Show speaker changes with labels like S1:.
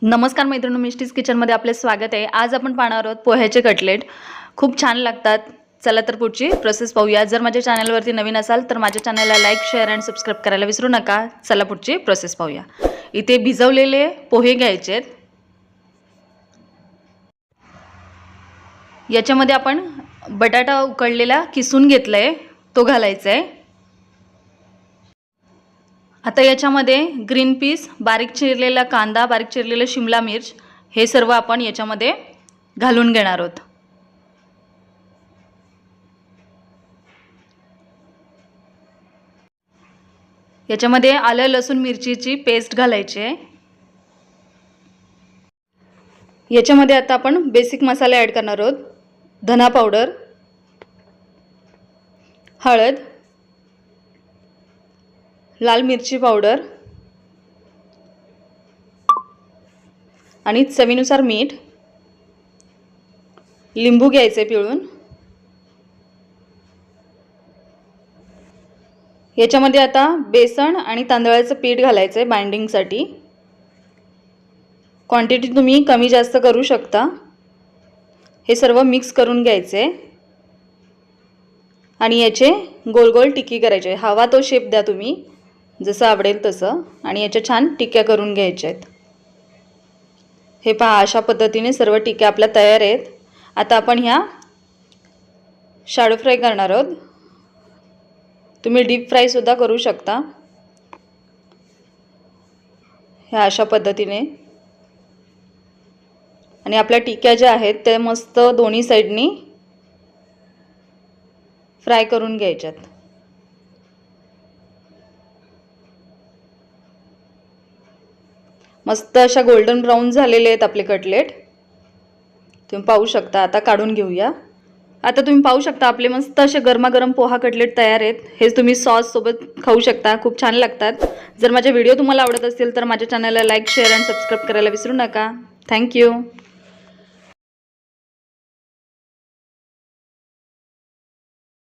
S1: नमस्कार मैत्रिणी, मिस्टीज किचनमध्ये आपले स्वागत आहे। आज आपण पाहणार आहोत पोह्याचे कटलेट। खूप छान लागतात। चला तर पुढची प्रोसेस पाहूया। जर माझ्या चॅनलवरती नवीन असाल तर माझ्या चॅनलला लाईक, शेअर आणि सबस्क्राइब करायला विसरू नका। चला पुढची प्रोसेस पाहूया। इथे भिजवलेले पोहे घ्यायचे आहेत। याच्यामध्ये आपण बटाटा उकडलेला किसून घेतलाय, तो घालायचा आहे। आता याच्यामध्ये ग्रीन पीस, बारीक चिरलेला कांदा, बारीक चिरलेला शिमला मिर्च हे सर्व आपण याच्यामध्ये घालून घेणार आहोत। याच्यामध्ये आलं लसूण मिरचीची पेस्ट घालायची आहे। याच्यामध्ये आता आपण बेसिक मसाले ऐड करणार आहोत। धना पावडर, हळद, लाल मिरची पावडर आणि चवीनुसार मीठ, लिंबू घ्यायचे पिळून। याच्यामध्ये आता बेसन आणि तांदळाचं पीठ घालायचं आहे बाइंडिंगसाठी। क्वांटिटी तुम्ही कमी जास्त करू शकता। हे सर्व मिक्स करून घ्यायचे आणि याचे गोल गोल टिक्की करायचे। हवा तो शेप द्या तुम्ही, जसं आवडेल तसं, आणि याच्या छान टिक्क्या करून घ्यायच्या आहेत। हे पहा, अशा पद्धतीने सर्व टिक्क्या आपल्या तयार आहेत। आता आपण ह्या शॅलो फ्राय करणार आहोत। तुम्ही डीप फ्राय सुद्धा करू शकता। ह्या अशा पद्धतीने, आणि आपल्या टिक्क्या ज्या आहेत ते मस्त दोन्ही साइडनी फ्राय करून घ्यायच्यात। मस्त अशा गोल्डन ब्राउन झालेले आहेत आपले कटलेट, तुम्ही पाहू शकता। आता काढून घेऊया। आता तुम्ही पाहू शकता आपले मस्त असे गरमागरम पोहा कटलेट तयार आहेत। हे तुम्ही सॉस सोबत खाऊ शकता, खूप छान लागतात। जर माझे व्हिडिओ तुम्हाला आवडत असतील तर माझ्या चॅनलला लाईक, शेअर आणि सबस्क्राइब करायला विसरू नका। थँक्यू।